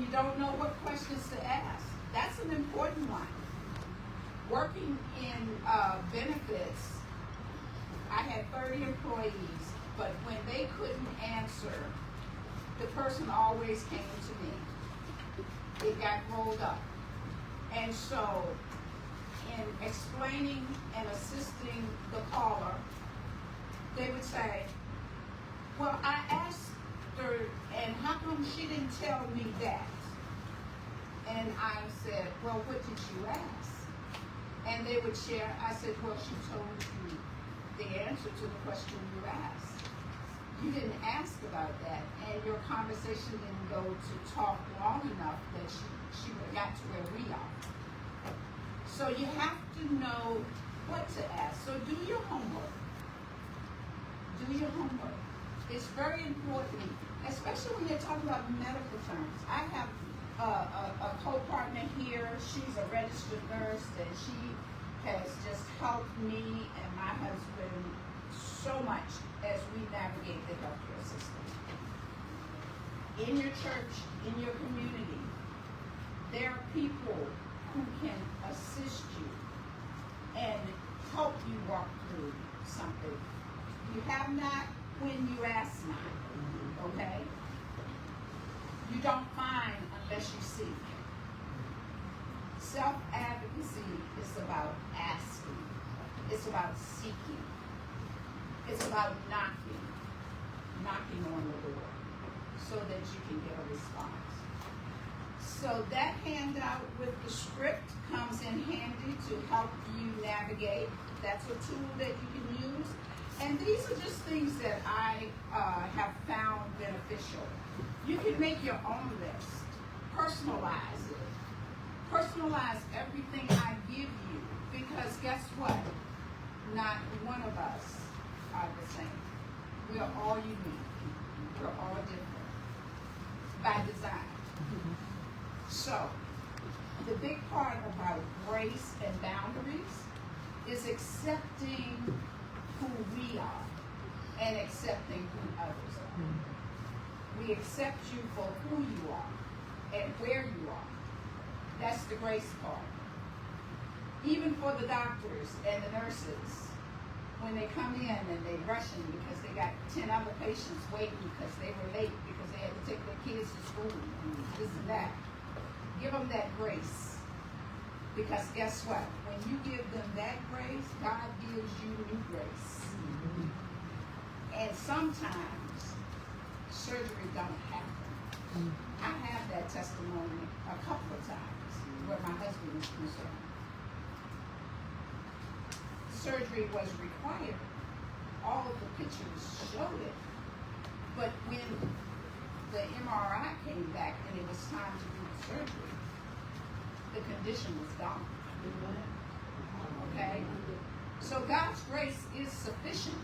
you don't know what questions to ask. That's an important one. Working in benefits, I had 30 employees, but when they couldn't answer, the person always came to me. It got rolled up. And so, in explaining and assisting the caller, they would say, well, I asked her, and how come she didn't tell me that? And I said, well, what did you ask? And they would share. I said, well, she told you the answer to the question you asked. You didn't ask about that, and your conversation didn't go to talk long enough that she got to where we are. So you have to know what to ask. So do your homework. Do your homework. It's very important, especially when you're talking about medical terms. I have a co-partner here. She's a registered nurse, and she has just helped me and my husband so much as we navigate the healthcare system. In your church, in your community, there are people who can assist you and help you walk through something. You have not when you ask not, okay? You don't find unless you seek. Self-advocacy is about asking. It's about seeking. It's about knocking on the door so that you can get a response. So that handout with the script comes in handy to help you navigate. That's a tool that you can use. And these are just things that I have found beneficial. You can make your own list. Personalize it. Personalize everything I give you, because guess what? Not one of us are the same. We're all unique. We're all different by design. So, the big part about grace and boundaries is accepting who we are and accepting who others are. We accept you for who you are and where you are. That's the grace part. Even for the doctors and the nurses, when they come in and they rush in because they got 10 other patients waiting because they were late because they had to take their kids to school and this and that. Give them that grace. Because guess what? When you give them that grace, God gives you new grace. And sometimes surgery don't happen. I have that testimony a couple of times where my husband was concerned. Surgery was required. All of the pictures showed it. But when the MRI came back and it was time to do the surgery, the condition was gone. Okay? So God's grace is sufficient.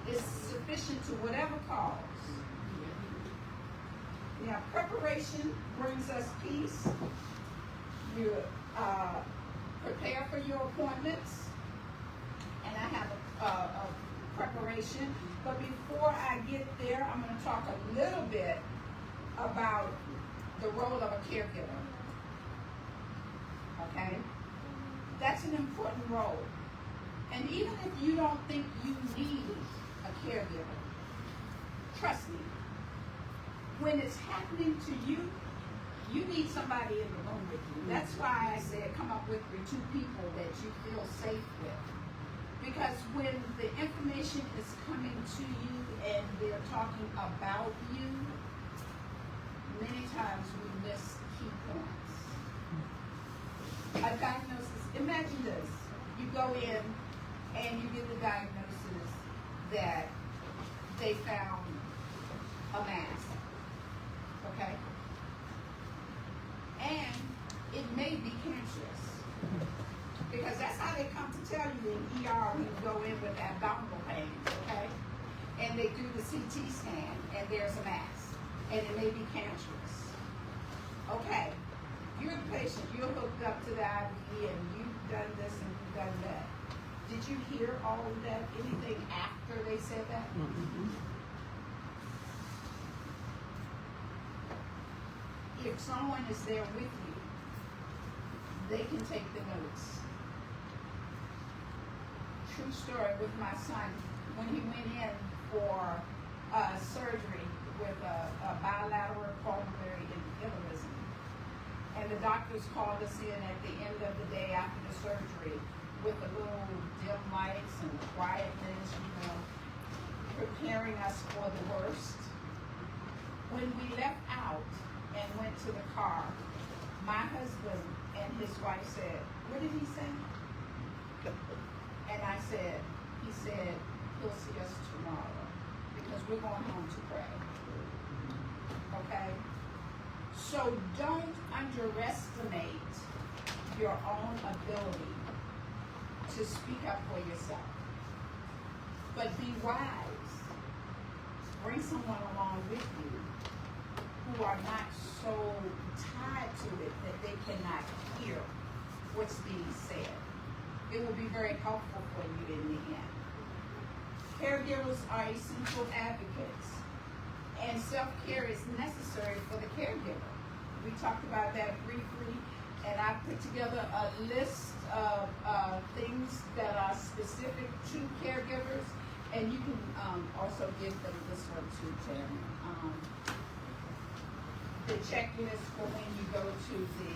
It's sufficient to whatever cause. Now, preparation brings us peace. You prepare for your appointments. And I have a preparation. But before I get there, I'm going to talk a little bit about the role of a caregiver. Okay? That's an important role. And even if you don't think you need a caregiver, trust me, when it's happening to you, you need somebody in the room with you. That's why I said come up with your 2 people that you feel safe with. Because when the information is coming to you and they're talking about you, many times we miss key points. A diagnosis, imagine this. You go in and you get the diagnosis that they found a mass. Okay? And it may be cancerous. Because that's how they come to tell you in ER when you go in with abdominal pains, okay? And they do the CT scan and there's a mass. And it may be cancerous. Okay, you're the patient, you're hooked up to the IV and you've done this and you've done that. Did you hear all of that? Anything after they said that? if someone is there with you, they can take the notes. True story with my son, when he went in for surgery with a bilateral pulmonary embolism. And the doctors called us in at the end of the day after the surgery with a little dim lights and quietness, preparing us for the worst. When we left out and went to the car, my husband and his wife said, "What did he say?" And I said, he said, "He'll see us tomorrow because we're going home to pray." Okay? So don't underestimate your own ability to speak up for yourself. But be wise. Bring someone along with you who are not so tied to it that they cannot hear what's being said. It will be very helpful for you in the end. Caregivers are essential advocates, and self-care is necessary for the caregiver. We talked about that briefly, and I put together a list of things that are specific to caregivers, and you can also give them this one too, Tim. The checklist for when you go to the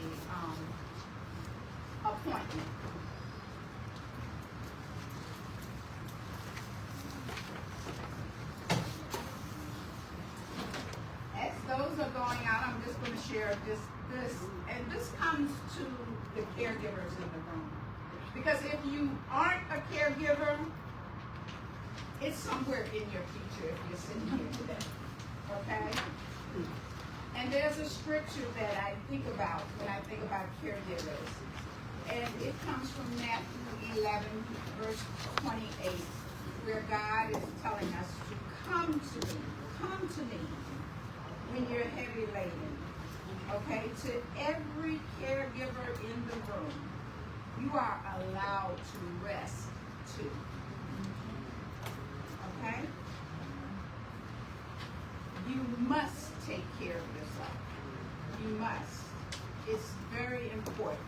appointment. As those are going out, I'm just going to share this, and this comes to the caregivers in the room. Because if you aren't a caregiver, it's somewhere in your future if you're sitting here today. Okay? And there's a scripture that I think about when I think about caregivers. And it comes from Matthew 11, verse 28, where God is telling us to come to me when you're heavy laden. Okay? To every caregiver in the room, you are allowed to rest too. Okay? You must take care of yourself. You must. It's very important.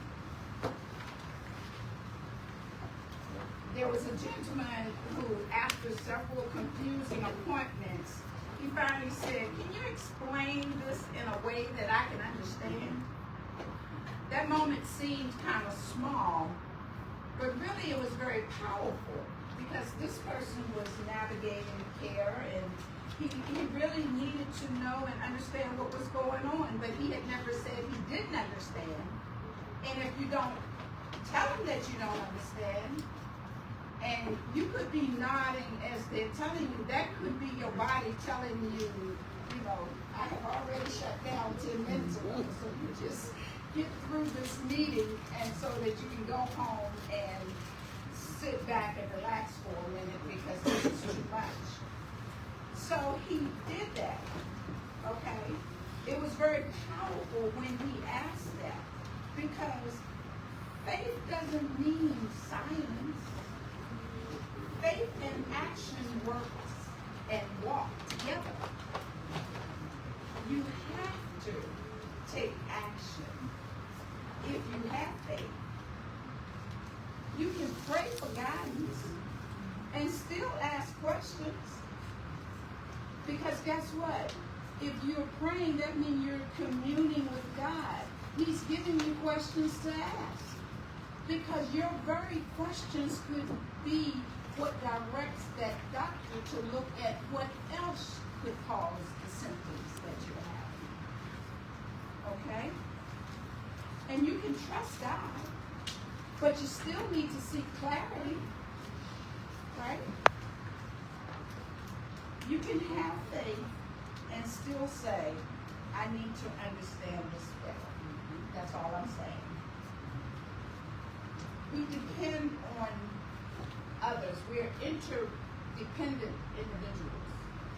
There was a gentleman who, after several confusing appointments, he finally said, "Can you explain this in a way that I can understand?" That moment seemed kind of small, but really it was very powerful because this person was navigating care and he really needed to know and understand what was going on, but he had never said he didn't understand. And if you don't tell him that you don't understand, and you could be nodding as they're telling you, that could be your body telling you, I have already shut down 10 minutes ago, so you just get through this meeting and so that you can go home and sit back and relax for a minute because this is too much. So he did that, okay? It was very powerful when he asked that because faith doesn't mean silence. Faith and action work and walk together. You have to take action if you have faith. You can pray for guidance and still ask questions. Because guess what? If you're praying, that means you're communing with God. He's giving you questions to ask. Because your very questions could be what directs that doctor to look at what else could cause the symptoms that you're having. Okay? And you can trust God, but you still need to seek clarity. Right? You can have faith and still say, I need to understand this better. That's all I'm saying. We depend on others. We're interdependent individuals.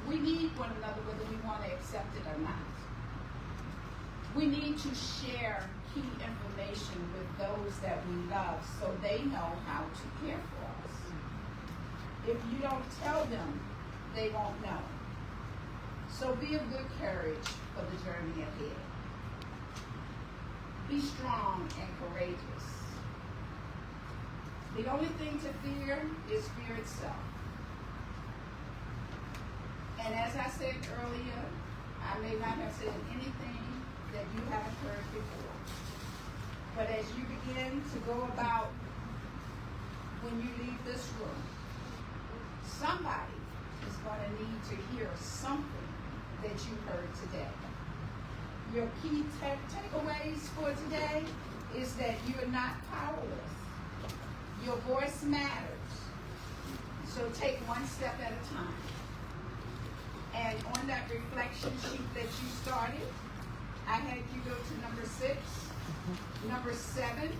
We need one another whether we want to accept it or not. We need to share key information with those that we love so they know how to care for us. If you don't tell them, they won't know. So be of good courage for the journey ahead. Be strong and courageous. The only thing to fear is fear itself. And as I said earlier, I may not have said anything that you haven't heard before. But as you begin to go about, when you leave this room, somebody is going to need to hear something that you heard today. Your key takeaways for today is that you're not powerless. Your voice matters. So take one step at a time. And on that reflection sheet that you started, I had you go to number 6. Number 7,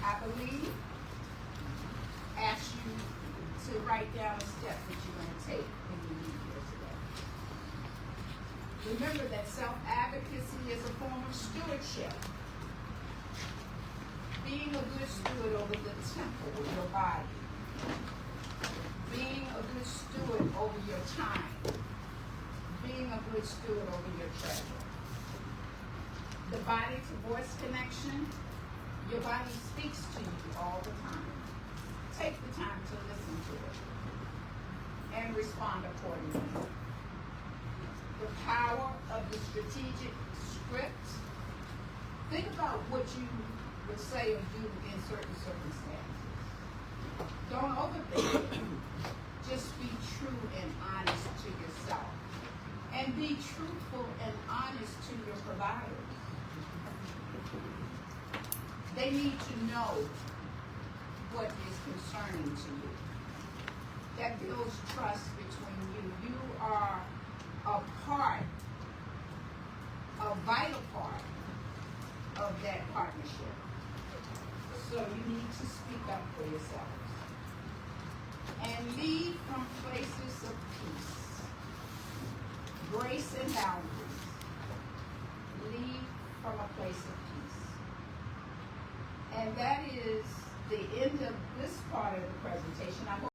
I believe, asked you to write down a step that you're going to take when you leave here today. Remember that self-advocacy is a form of stewardship. Being a good steward over the temple of your body. Being a good steward over your time. Being a good steward over your treasure. The body-to-voice connection, your body speaks to you all the time. Take the time to listen to it and respond accordingly. The power of the strategic script. Think about what you would say or do in certain circumstances. Don't overthink it. Just be true and honest to yourself. And be truthful and honest to your providers. They need to know what is concerning to you. That builds trust between you. You are a part, a vital part of that partnership. So you need to speak up for yourselves. And lead from places of peace, grace and boundaries. Lead from a place of peace. And that is the end of this part of the presentation.